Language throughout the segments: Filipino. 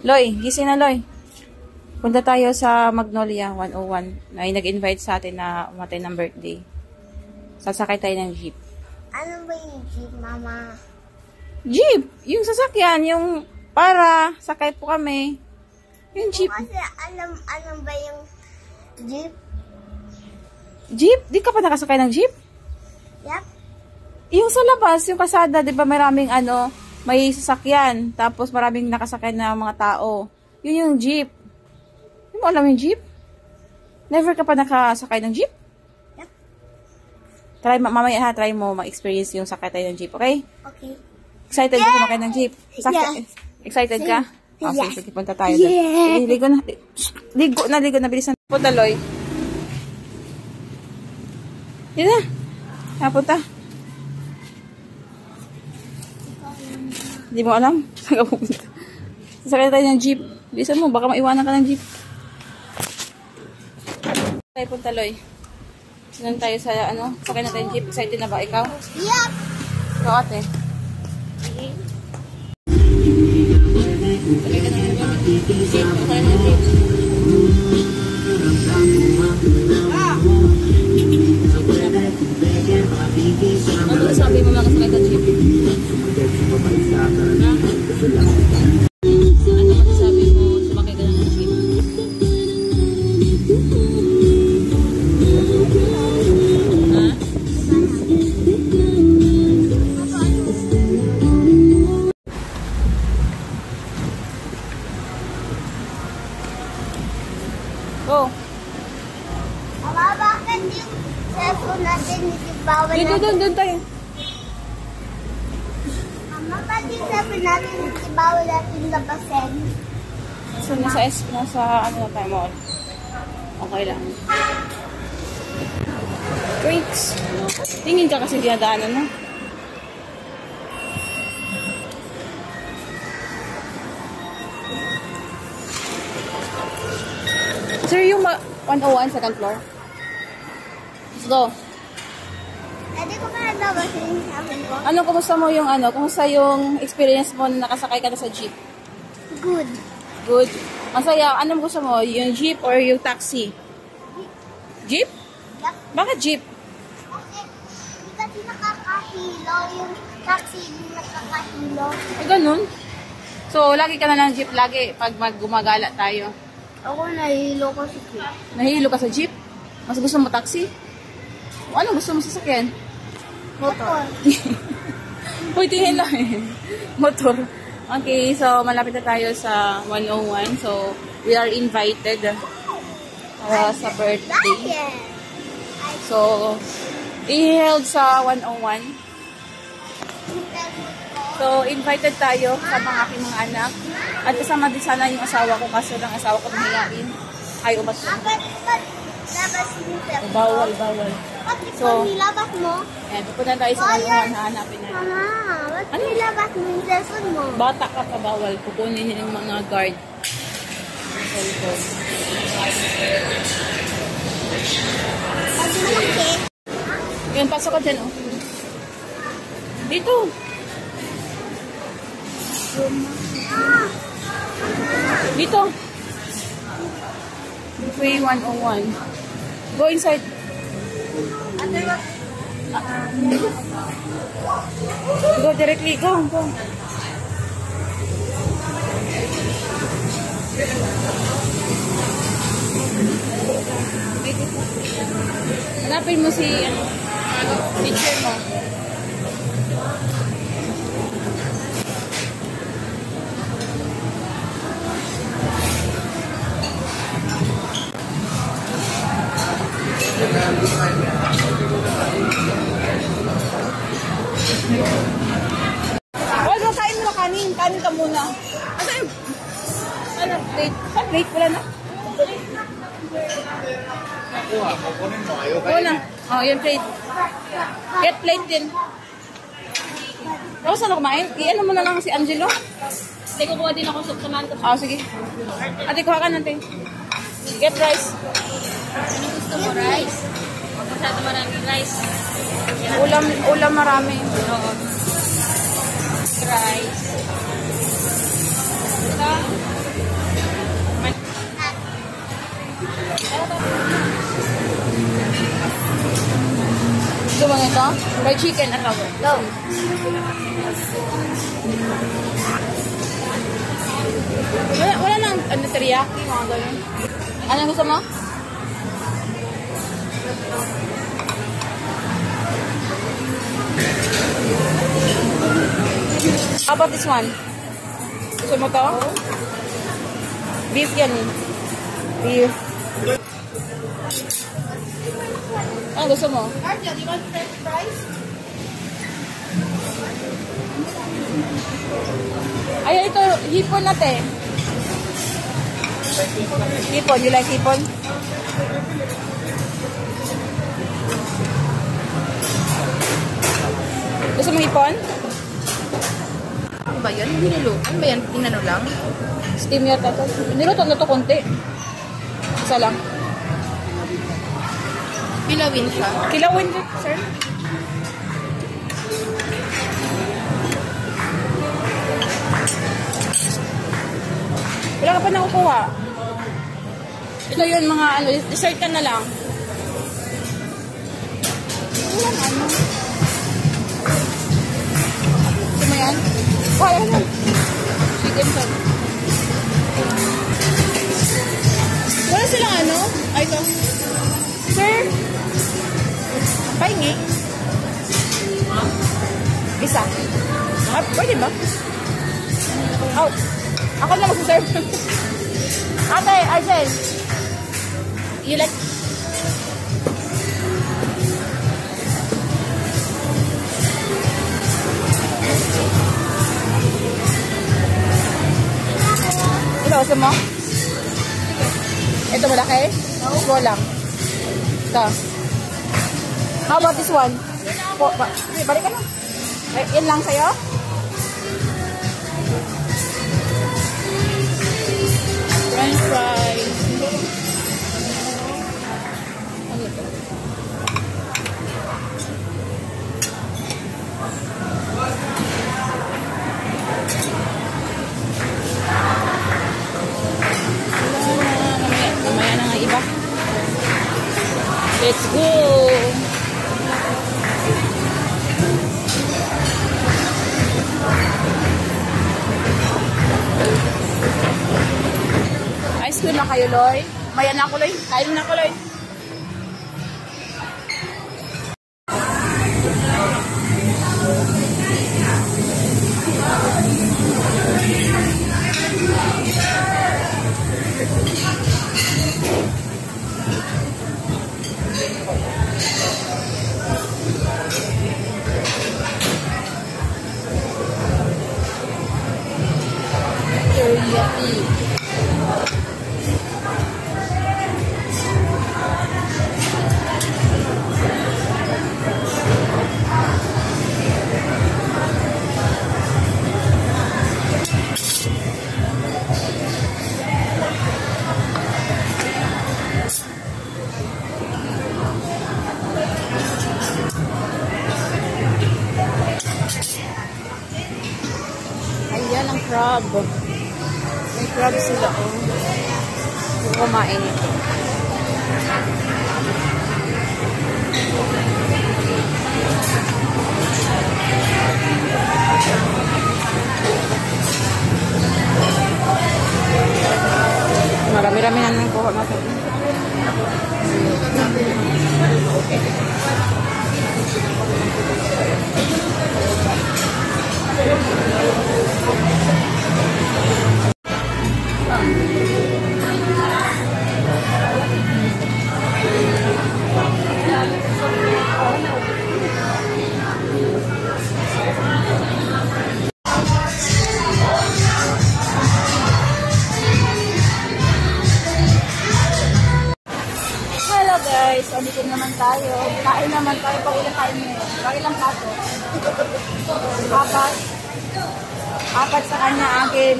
Loy, gising na Loy. Punta tayo sa Magnolia 101. Ay nag-invite sa atin na umatay ng birthday. Sasakay tayo ng jeep. Ano ba yung jeep, Mama? Jeep! Yung sasakyan, yung para sakay po kami. Yung jeep. Kasi alam ba yung jeep? Jeep? Di ka pa nakasakay ng jeep? Yep. Yung sa labas, yung kasada, di ba maraming may sasakyan. Tapos maraming nakasakay na mga tao. Yun yung jeep. Hindi mo alam yung jeep? Never ka pa nakasakay ng jeep? Yep. Try, mamaya ha, try mo ma-experience yung sakay tayo ng jeep, okay? Okay. Excited ka sumakay ng jeep? Yeah. Excited ka? Yeah. Okay, sige, punta tayo doon. Yeah. Sige, ligo na. Bilisan. Punta, Loy. Yun na. Napunta. Hindi mo alam? Saan ka pupunta? Sasakay tayo ng jeep. Bilisan mo, baka maiwanan ka ng jeep. Tayo punta, Loy. Sinan tayo sa, sakay na tayo ng jeep. Excited na ba? Ikaw? Yep. Ikaw, ate. Sige. Sakay ka na ng jeep. Sakay na ng jeep. Ano sabi mo mga sakay ka jeep? Ano masasabi mo sumakay ka ng jeep? Go. Mama, bakit yung cellphone natin bawal natin? Doon tayo. Mama, bakit yung cellphone natin bawal natin labasin? So, nasa ano na tayo mall. Okay lang. Drinks. Tingin ka kasi dinadaanan, no? Sir, yung 101, second floor. Let's go. Pwede ko pa labasin yung cellphone ko? Kumusta mo yung kumusta yung experience mo na nakasakay ka na sa jeep? Good. Good. Masaya. Anong gusto mo? Yung jeep or yung taxi? Jeep? Yep. Bakit jeep? Kasi nakakahilo yung taxi, yung nakakahilo. Ganun. So, lagi ka na ng jeep, lagi pag gumagala tayo. Ako nahilo ko sa jeep. Nahihilo ka sa jeep? Mas gusto mo taxi? Ano gusto mo sasakyan? Motor. Uy, tingin lang eh. Motor. Okay, so malapit na tayo sa 101. So, we are invited sa birthday. So, i-held sa 101. So, invited tayo sa mga aking mga anak. At kasama din sana yung asawa ko, kaso lang asawa ko mahihain. Ay, umas. Labas mo cellphone. Bawal. Bakit So, nilabas mo? Ayan, pupunta tayo sa 101, hahanapin natin. Mama, bakit nilabas mo yung cellphone mo? Bata ka pa, bawal. Kukunin yung mga guard. Cellphone. Pag malaki. Yun, pasok ka dyan, oh. Dito. Dito. Buffet 101. Go inside. Go directly. Go. Hanapin mo si teacher mo. Ano, kain mo kanin. Kanin ka muna. Ano, plate? Saan plate? Wala na? Wala na. Oh, yung plate. Get plate din. Tapos ano kumain? I-ano mo na lang si Angelo? Hindi, kukuha din ako sa kumain ko. Sige. Ate, kuha ka natin. Get rice. Ano gusto mo, rice? Masyado maraming rice. Ulam marami. Oo. Rice. Ito. to? Fried chicken, ano? No. Wala nang ano, teriyaki, mga ganun. Ano gusto mo? How about this one? Gusto mo to? Beef yan eh. Beef. Ano gusto mo? Arjo, do you want french fries? Ay, ito, hipon natin. Hipon, you like hipon? Gusto mo hipon? Ano ba yan? Hindi niluto. Ano ba yan? Tinano lang? Steam yata to. Niluto na to konti. Isa lang. Pilawin siya. Kilawin, sir. Wala ka pa nakukuha. Ito yun, mga ano, dessert ka na lang. Wala na, ano. Gusto mo yan? Kaya na. Chicken sub. Wala silang ano? Ay, ito. Sir? Pahingi? Isa. Ah, pwede ba? Oh. Ako na magsaserve. Ate, Argel. You like... Ito, gusto mo? Ito malaki? Small lang. Ito. How about this one? Balik ka na. Yan lang sa'yo? French fries. Ano ito? Mamaya na nga iba. Let's go! Ice cream na kayo, Loy. Maya na ako, Loy. Kain na ako, Loy. Teriyaki. Ayan ang crab. May crab sila, oh. Kumain ito. Marami-rami na nang kuha natin. Hello guys, dito naman tayo. Kain naman tayo. Pag ilang kain ngayon? Pag ilang plato? Apat. Apat sa kanya, akin.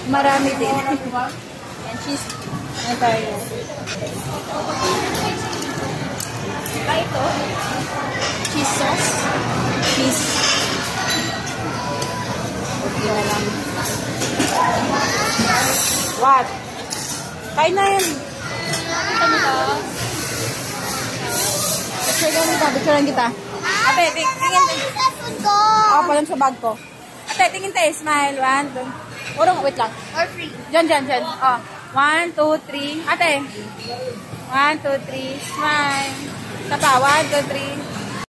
Marami din. And cheese. Ano tayo? Ay, ito. Cheese sauce. Cheese. Okay na lang. What? Kain na yan. Ito mo to. Picture kita. Ate, tingin. Cellphone ko. Ako pa lang sa bag ko. Ate, tingin tayo. Smile. 1, 2. Urong, wait lang. Or free. Diyan. Oh. 1, 2, 3. Ate. 1, 2, 3. Smile. Isa pa. 1, 2, 3.